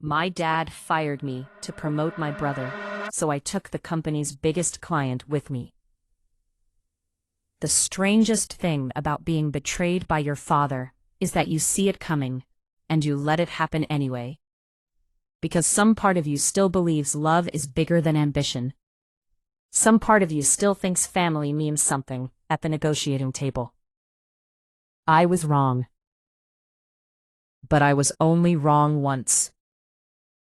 My dad fired me to promote my brother, so I took the company's biggest client with me. The strangest thing about being betrayed by your father is that you see it coming, and you let it happen anyway. Because some part of you still believes love is bigger than ambition. Some part of you still thinks family means something at the negotiating table. I was wrong. But I was only wrong once.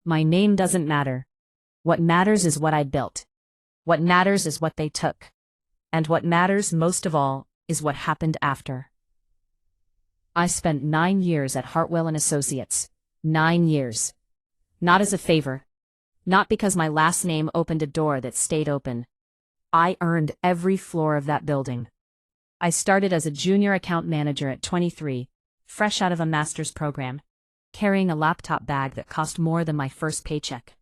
My name doesn't matter. What matters is what I built. What matters is what they took. And what matters most of all is what happened after. I spent 9 years at Hartwell Associates. 9 years. Not as a favor. Not because my last name opened a door that stayed open. I earned every floor of that building. I started as a junior account manager at 23, fresh out of a master's program, carrying a laptop bag that cost more than my first paycheck.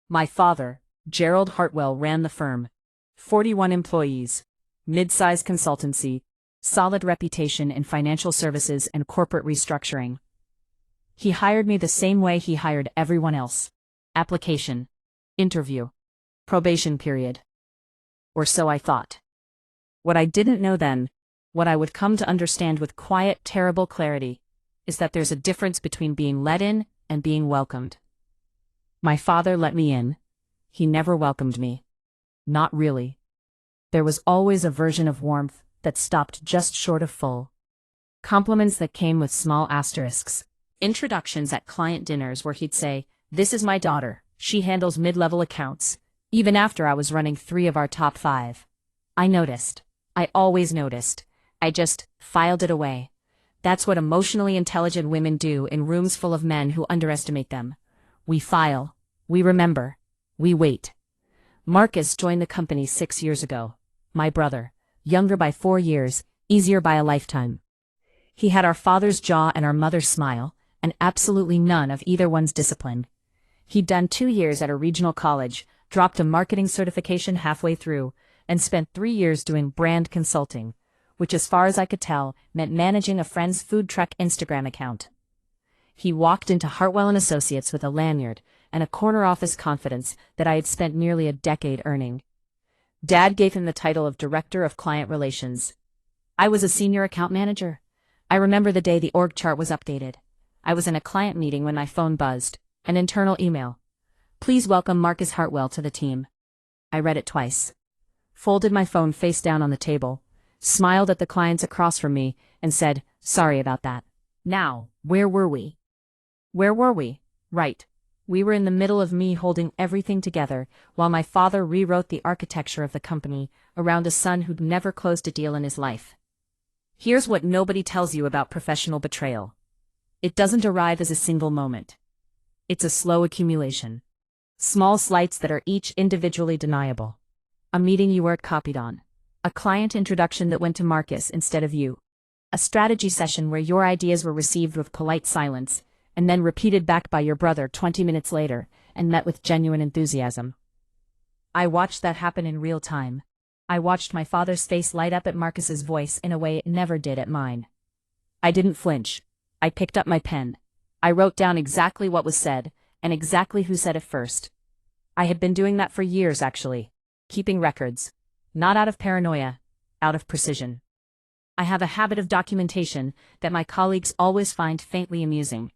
My father, Gerald Hartwell, ran the firm. 41 employees, mid-size consultancy, solid reputation in financial services and corporate restructuring. He hired me the same way he hired everyone else. Application, interview, probation period. Or so I thought. What I didn't know then, what I would come to understand with quiet, terrible clarity, is that there's a difference between being let in and being welcomed. My father let me in. He never welcomed me. Not really. There was always a version of warmth that stopped just short of full. Compliments that came with small asterisks. Introductions at client dinners where he'd say, "This is my daughter. She handles mid-level accounts," even after I was running 3 of our top 5. I noticed. I always noticed. I just filed it away. That's what emotionally intelligent women do in rooms full of men who underestimate them. We file. We remember. We wait. Marcus joined the company 6 years ago. My brother, younger by 4 years, easier by a lifetime. He had our father's jaw and our mother's smile, and absolutely none of either one's discipline. He'd done 2 years at a regional college, dropped a marketing certification halfway through, and spent 3 years doing brand consulting, which as far as I could tell meant managing a friend's food truck Instagram account. He walked into Hartwell Associates with a lanyard and a corner office confidence that I had spent nearly a decade earning. Dad gave him the title of Director of Client Relations. I was a senior account manager. I remember the day the org chart was updated. I was in a client meeting when my phone buzzed, an internal email. "Please welcome Marcus Hartwell to the team." I read it twice. Folded my phone face down on the table, smiled at the clients across from me, and said, "Sorry about that." Now, where were we? Where were we? Right. We were in the middle of me holding everything together while my father rewrote the architecture of the company around a son who'd never closed a deal in his life. Here's what nobody tells you about professional betrayal. It doesn't arrive as a single moment. It's a slow accumulation. Small slights that are each individually deniable. A meeting you weren't copied on. A client introduction that went to Marcus instead of you. A strategy session where your ideas were received with polite silence, and then repeated back by your brother 20 minutes later, and met with genuine enthusiasm. I watched that happen in real time. I watched my father's face light up at Marcus's voice in a way it never did at mine. I didn't flinch. I picked up my pen. I wrote down exactly what was said, and exactly who said it first. I had been doing that for years, actually. Keeping records. Not out of paranoia, out of precision. I have a habit of documentation that my colleagues always find faintly amusing.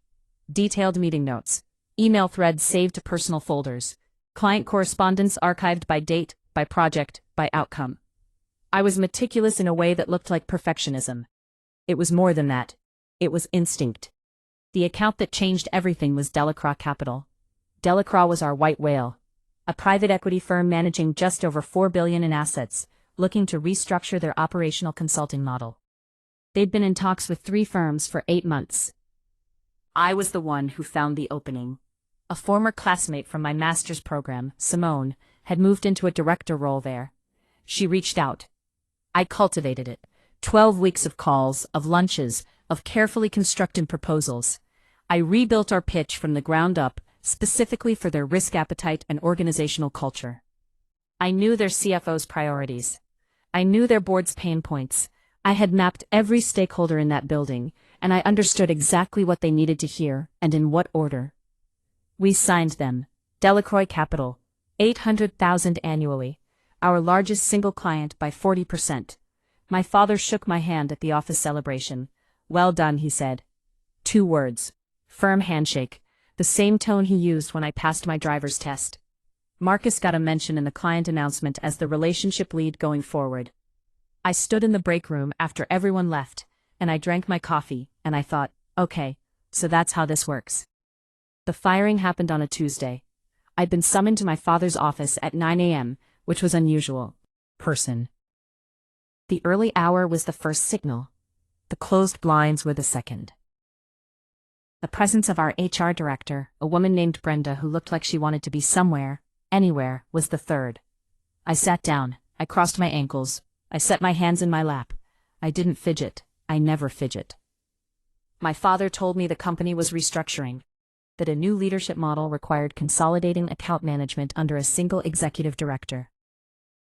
Detailed meeting notes, email threads saved to personal folders, client correspondence archived by date, by project, by outcome. I was meticulous in a way that looked like perfectionism. It was more than that. It was instinct. The account that changed everything was Delacroix Capital. Delacroix was our white whale, a private equity firm managing just over $4 billion in assets, looking to restructure their operational consulting model. They'd been in talks with 3 firms for 8 months. I was the one who found the opening. A former classmate from my master's program, Simone, had moved into a director role there. She reached out. I cultivated it. 12 weeks of calls, of lunches, of carefully constructed proposals. I rebuilt our pitch from the ground up, specifically for their risk appetite and organizational culture. I knew their CFO's priorities. I knew their board's pain points. I had mapped every stakeholder in that building, and I understood exactly what they needed to hear and in what order. We signed them. Delacroix Capital. 800,000 annually. Our largest single client by 40%. My father shook my hand at the office celebration. Well done, he said. 2 words. Firm handshake. The same tone he used when I passed my driver's test. Marcus got a mention in the client announcement as the relationship lead going forward. I stood in the break room after everyone left, and I drank my coffee, and I thought, okay, so that's how this works. The firing happened on a Tuesday. I'd been summoned to my father's office at 9 a.m., which was unusual. The early hour was the first signal. The closed blinds were the second. The presence of our HR director, a woman named Brenda who looked like she wanted to be somewhere, anywhere, was the third. I sat down. I crossed my ankles. I set my hands in my lap. I didn't fidget. I never fidget. My father told me the company was restructuring, that a new leadership model required consolidating account management under a single executive director,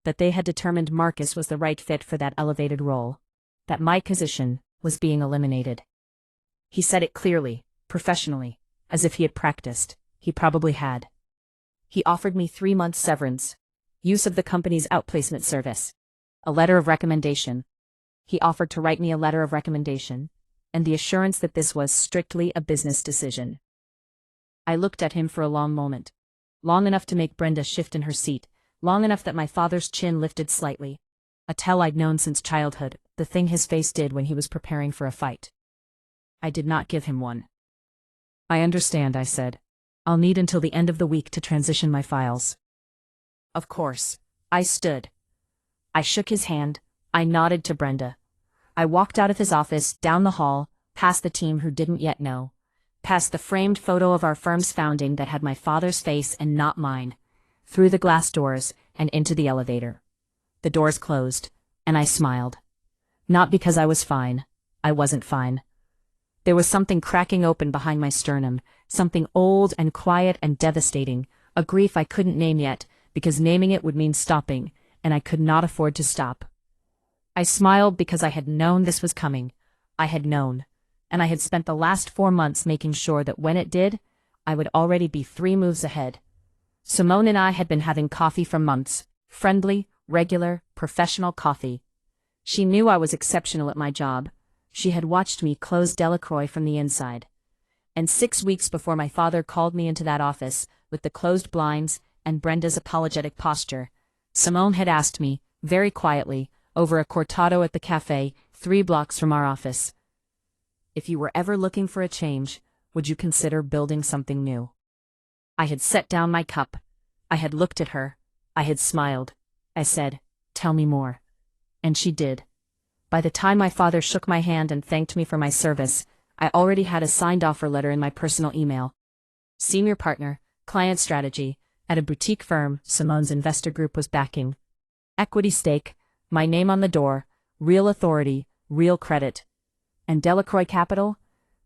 that they had determined Marcus was the right fit for that elevated role, that my position was being eliminated. He said it clearly, professionally, as if he had practiced. He probably had. He offered me 3 months severance, use of the company's outplacement service, a letter of recommendation. He offered to write me a letter of recommendation, and the assurance that this was strictly a business decision. I looked at him for a long moment. Long enough to make Brenda shift in her seat, long enough that my father's chin lifted slightly. A tell I'd known since childhood, the thing his face did when he was preparing for a fight. I did not give him one. I understand, I said. I'll need until the end of the week to transition my files. Of course. I stood. I shook his hand. I nodded to Brenda. I walked out of his office, down the hall, past the team who didn't yet know, past the framed photo of our firm's founding that had my father's face and not mine, through the glass doors and into the elevator. The doors closed, and I smiled. Not because I was fine. I wasn't fine. There was something cracking open behind my sternum, something old and quiet and devastating, a grief I couldn't name yet, because naming it would mean stopping, and I could not afford to stop. I smiled because I had known this was coming. I had known, and I had spent the last 4 months making sure that when it did, I would already be 3 moves ahead. Simone and I had been having coffee for months, friendly, regular, professional coffee. She knew I was exceptional at my job. She had watched me close Delacroix from the inside. And 6 weeks before my father called me into that office, with the closed blinds and Brenda's apologetic posture, Simone had asked me, very quietly, over a cortado at the cafe, 3 blocks from our office, if you were ever looking for a change, would you consider building something new? I had set down my cup. I had looked at her. I had smiled. I said, tell me more. And she did. By the time my father shook my hand and thanked me for my service, I already had a signed offer letter in my personal email. Senior partner, client strategy, at a boutique firm Simone's investor group was backing. Equity stake, my name on the door, real authority, real credit. And Delacroix Capital?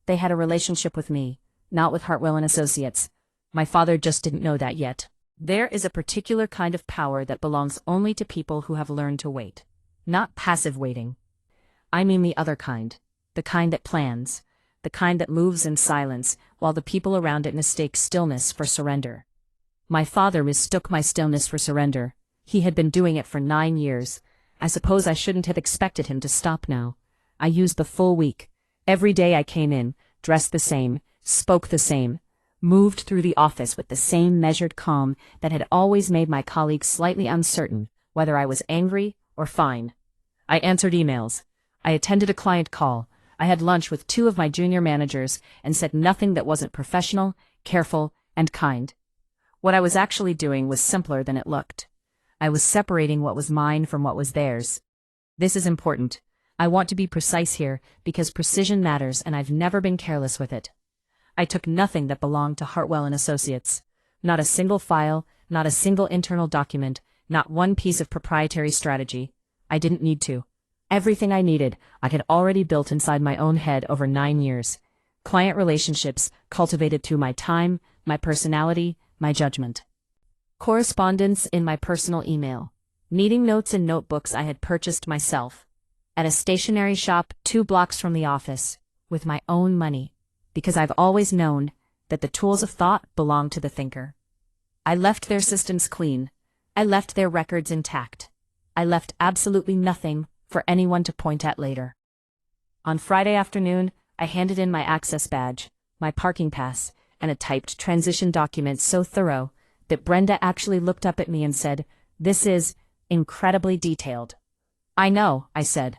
They had a relationship with me, not with Hartwell Associates. My father just didn't know that yet. There is a particular kind of power that belongs only to people who have learned to wait. Not passive waiting. I mean the other kind. The kind that plans. The kind that moves in silence, while the people around it mistake stillness for surrender. My father mistook my stillness for surrender. He had been doing it for 9 years. I suppose I shouldn't have expected him to stop now. I used the full week. Every day I came in, dressed the same, spoke the same, moved through the office with the same measured calm that had always made my colleagues slightly uncertain whether I was angry or fine. I answered emails. I attended a client call. I had lunch with 2 of my junior managers and said nothing that wasn't professional, careful, and kind. What I was actually doing was simpler than it looked. I was separating what was mine from what was theirs. This is important. I want to be precise here because precision matters and I've never been careless with it. I took nothing that belonged to Hartwell Associates. Not a single file, not a single internal document, not one piece of proprietary strategy. I didn't need to. Everything I needed, I had already built inside my own head over 9 years. Client relationships cultivated through my time, my personality, my judgment. Correspondence in my personal email. Meeting notes and notebooks I had purchased myself. At a stationery shop 2 blocks from the office, with my own money, because I've always known that the tools of thought belong to the thinker. I left their systems clean. I left their records intact. I left absolutely nothing for anyone to point at later. On Friday afternoon, I handed in my access badge, my parking pass, and a typed transition document so thorough that Brenda actually looked up at me and said, "This is incredibly detailed." "I know," I said.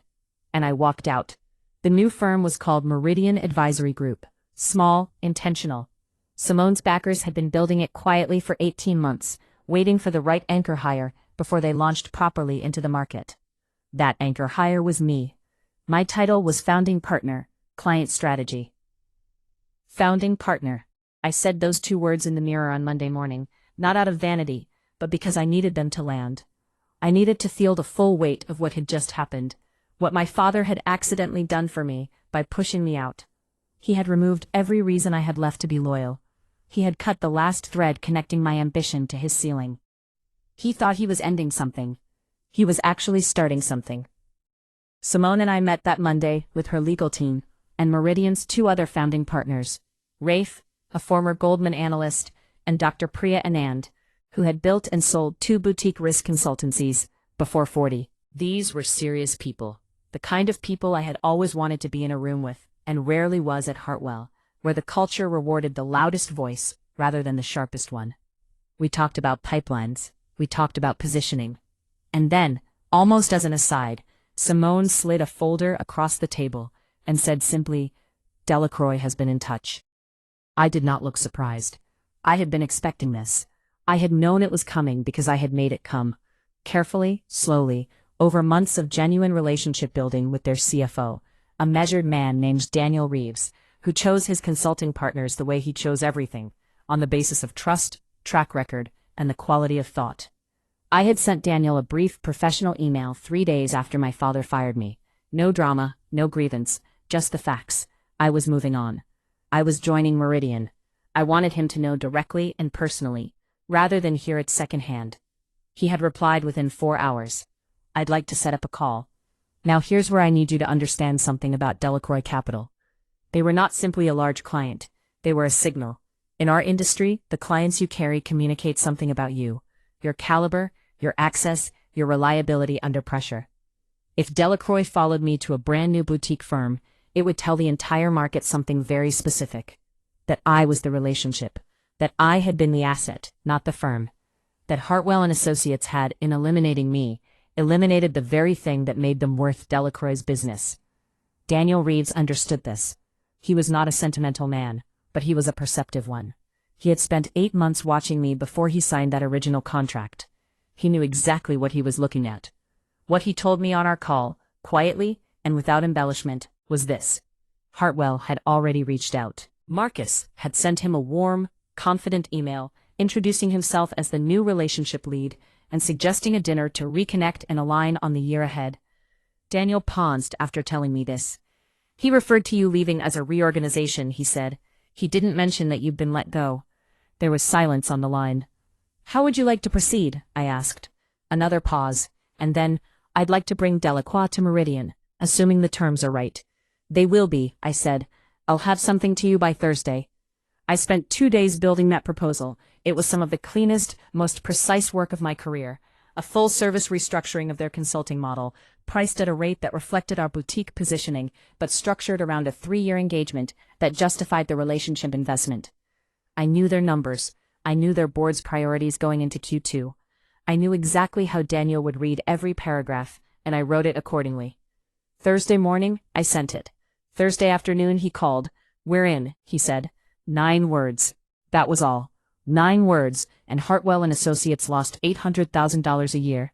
And I walked out. The new firm was called Meridian Advisory Group. Small, intentional. Simone's backers had been building it quietly for 18 months, waiting for the right anchor hire before they launched properly into the market. That anchor hire was me. My title was Founding Partner, Client Strategy. Founding Partner. I said those two words in the mirror on Monday morning, not out of vanity, but because I needed them to land. I needed to feel the full weight of what had just happened, what my father had accidentally done for me by pushing me out. He had removed every reason I had left to be loyal. He had cut the last thread connecting my ambition to his ceiling. He thought he was ending something. He was actually starting something. Simone and I met that Monday with her legal team and Meridian's two other founding partners, Rafe, a former Goldman analyst, and Dr. Priya Anand, who had built and sold 2 boutique risk consultancies before 40. These were serious people, the kind of people I had always wanted to be in a room with, and rarely was at Hartwell, where the culture rewarded the loudest voice rather than the sharpest one. We talked about pipelines. We talked about positioning. And then, almost as an aside, Simone slid a folder across the table and said simply, "Delacroix has been in touch." I did not look surprised. I had been expecting this. I had known it was coming because I had made it come. Carefully, slowly, over months of genuine relationship building with their CFO, a measured man named Daniel Reeves, who chose his consulting partners the way he chose everything, on the basis of trust, track record, and the quality of thought. I had sent Daniel a brief professional email 3 days after my father fired me. No drama, no grievance, just the facts. I was moving on. I was joining Meridian. I wanted him to know directly and personally, rather than hear it secondhand. He had replied within 4 hours. "I'd like to set up a call. Now here's where I need you to understand something about Delacroix Capital." They were not simply a large client. They were a signal. In our industry, the clients you carry communicate something about you, your caliber, your access, your reliability under pressure. If Delacroix followed me to a brand new boutique firm, it would tell the entire market something very specific. That I was the relationship. That I had been the asset, not the firm. That Hartwell Associates had, in eliminating me, eliminated the very thing that made them worth Delacroix's business. Daniel Reeves understood this. He was not a sentimental man, but he was a perceptive one. He had spent 8 months watching me before he signed that original contract. He knew exactly what he was looking at. What he told me on our call, quietly and without embellishment, was this. Hartwell had already reached out. Marcus had sent him a warm, confident email introducing himself as the new relationship lead and suggesting a dinner to reconnect and align on the year ahead. Daniel paused after telling me this. "He referred to you leaving as a reorganization," he said. "He didn't mention that you'd been let go." There was silence on the line. "How would you like to proceed?" I asked. Another pause, and then, "I'd like to bring Delacroix to Meridian, assuming the terms are right." "They will be," I said. "I'll have something to you by Thursday." I spent 2 days building that proposal. It was some of the cleanest, most precise work of my career. A full-service restructuring of their consulting model, priced at a rate that reflected our boutique positioning, but structured around a 3-year engagement that justified the relationship investment. I knew their numbers. I knew their board's priorities going into Q2. I knew exactly how Daniel would read every paragraph, and I wrote it accordingly. Thursday morning, I sent it. Thursday afternoon, he called. "We're in," he said. 9 words. That was all. 9 words, and Hartwell Associates lost $800,000 a year.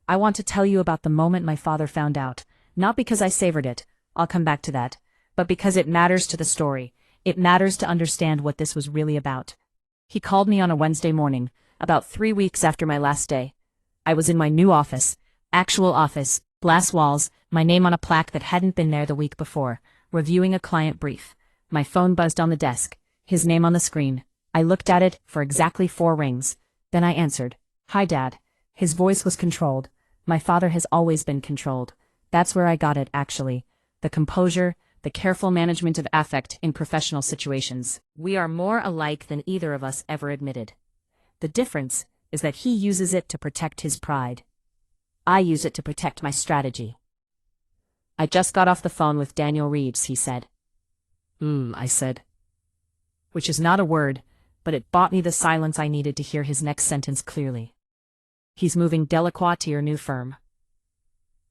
I want to tell you about the moment my father found out, not because I savored it, I'll come back to that, but because it matters to the story. It matters to understand what this was really about. He called me on a Wednesday morning, about 3 weeks after my last day. I was in my new office, actual office, glass walls, my name on a plaque that hadn't been there the week before, reviewing a client brief. My phone buzzed on the desk, his name on the screen. I looked at it for exactly 4 rings. Then I answered. "Hi, Dad." His voice was controlled. My father has always been controlled. That's where I got it, actually. The composure, the the careful management of affect in professional situations. We are more alike than either of us ever admitted. The difference is that he uses it to protect his pride. I use it to protect my strategy. I just got off the phone with Daniel Reeves, he said. I said. Which is not a word, but it bought me the silence I needed to hear his next sentence clearly. He's moving Delacroix to your new firm.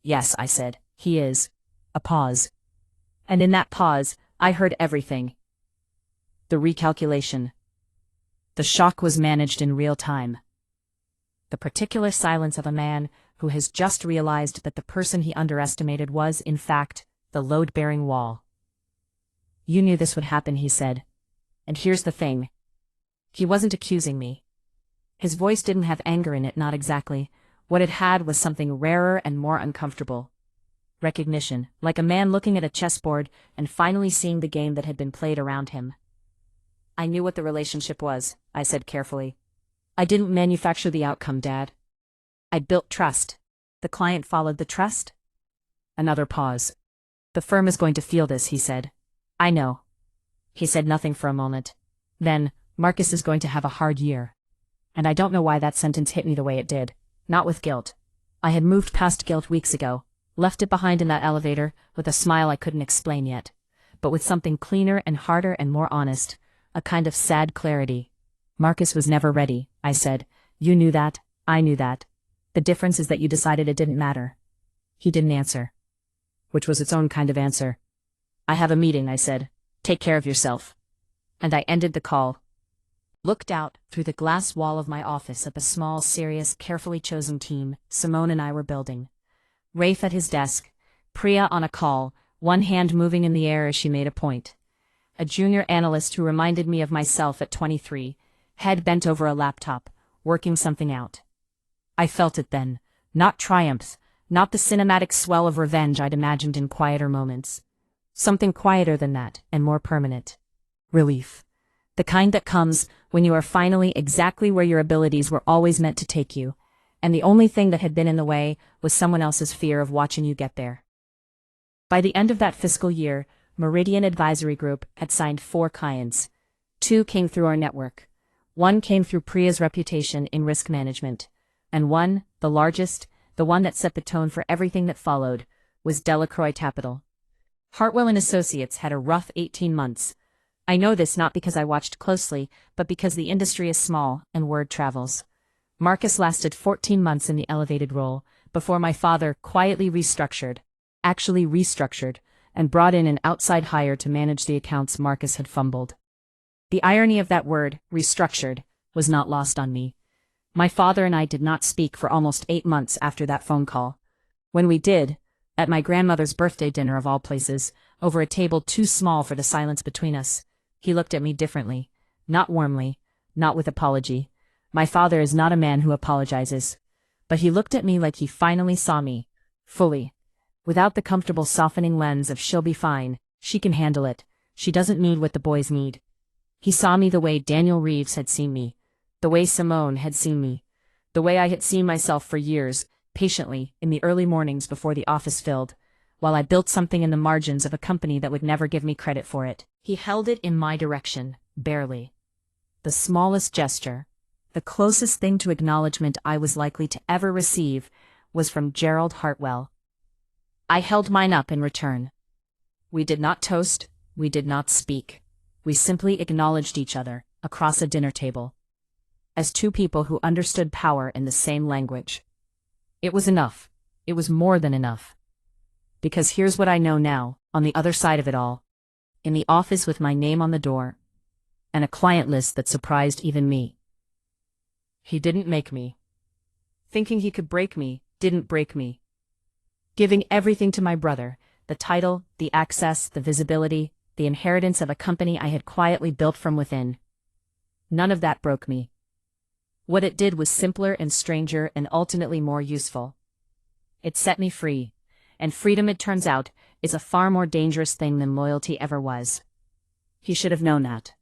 Yes, I said, he is. A pause. And in that pause, I heard everything. The recalculation. The shock was managed in real time. The particular silence of a man who has just realized that the person he underestimated was, in fact, the load-bearing wall. You knew this would happen, he said. And here's the thing. He wasn't accusing me. His voice didn't have anger in it, not exactly. What it had was something rarer and more uncomfortable. Recognition, like a man looking at a chessboard and finally seeing the game that had been played around him. I knew what the relationship was, I said carefully. I didn't manufacture the outcome, Dad. I built trust. The client followed the trust? Another pause. The firm is going to feel this, he said. I know. He said nothing for a moment. Then, Marcus is going to have a hard year. And I don't know why that sentence hit me the way it did. Not with guilt. I had moved past guilt weeks ago, left it behind in that elevator, with a smile I couldn't explain yet. But with something cleaner and harder and more honest, a kind of sad clarity. Marcus was never ready, I said. You knew that, I knew that. The difference is that you decided it didn't matter. He didn't answer. Which was its own kind of answer. I have a meeting, I said. Take care of yourself. And I ended the call. Looked out through the glass wall of my office at the small, serious, carefully chosen team Simone and I were building. Rafe at his desk, Priya on a call, one hand moving in the air as she made a point. A junior analyst who reminded me of myself at 23, head bent over a laptop, working something out. I felt it then, not triumph, not the cinematic swell of revenge I'd imagined in quieter moments. Something quieter than that, and more permanent. Relief. The kind that comes when you are finally exactly where your abilities were always meant to take you, and the only thing that had been in the way was someone else's fear of watching you get there. By the end of that fiscal year, Meridian Advisory Group had signed 4 clients. 2 came through our network. 1 came through Priya's reputation in risk management. And 1, the largest, the one that set the tone for everything that followed, was Delacroix Capital. Hartwell Associates had a rough 18 months. I know this not because I watched closely, but because the industry is small and word travels. Marcus lasted 14 months in the elevated role, before my father quietly restructured, and brought in an outside hire to manage the accounts Marcus had fumbled. The irony of that word, restructured, was not lost on me. My father and I did not speak for almost 8 months after that phone call. When we did, at my grandmother's birthday dinner of all places, over a table too small for the silence between us, he looked at me differently, not warmly, not with apology. My father is not a man who apologizes. But he looked at me like he finally saw me, fully, without the comfortable softening lens of she'll be fine, she can handle it, she doesn't need what the boys need. He saw me the way Daniel Reeves had seen me, the way Simone had seen me, the way I had seen myself for years, patiently, in the early mornings before the office filled, while I built something in the margins of a company that would never give me credit for it. He held it in my direction, barely. The smallest gesture, the closest thing to acknowledgement I was likely to ever receive, was from Gerald Hartwell. I held mine up in return. We did not toast, we did not speak. We simply acknowledged each other, across a dinner table, as 2 people who understood power in the same language. It was enough. It was more than enough. Because here's what I know now, on the other side of it all. In the office with my name on the door, and a client list that surprised even me. He didn't make me. Thinking he could break me, didn't break me. Giving everything to my brother, the title, the access, the visibility, the inheritance of a company I had quietly built from within. None of that broke me. What it did was simpler and stranger and ultimately more useful. It set me free, and freedom, it turns out, is a far more dangerous thing than loyalty ever was. He should have known that.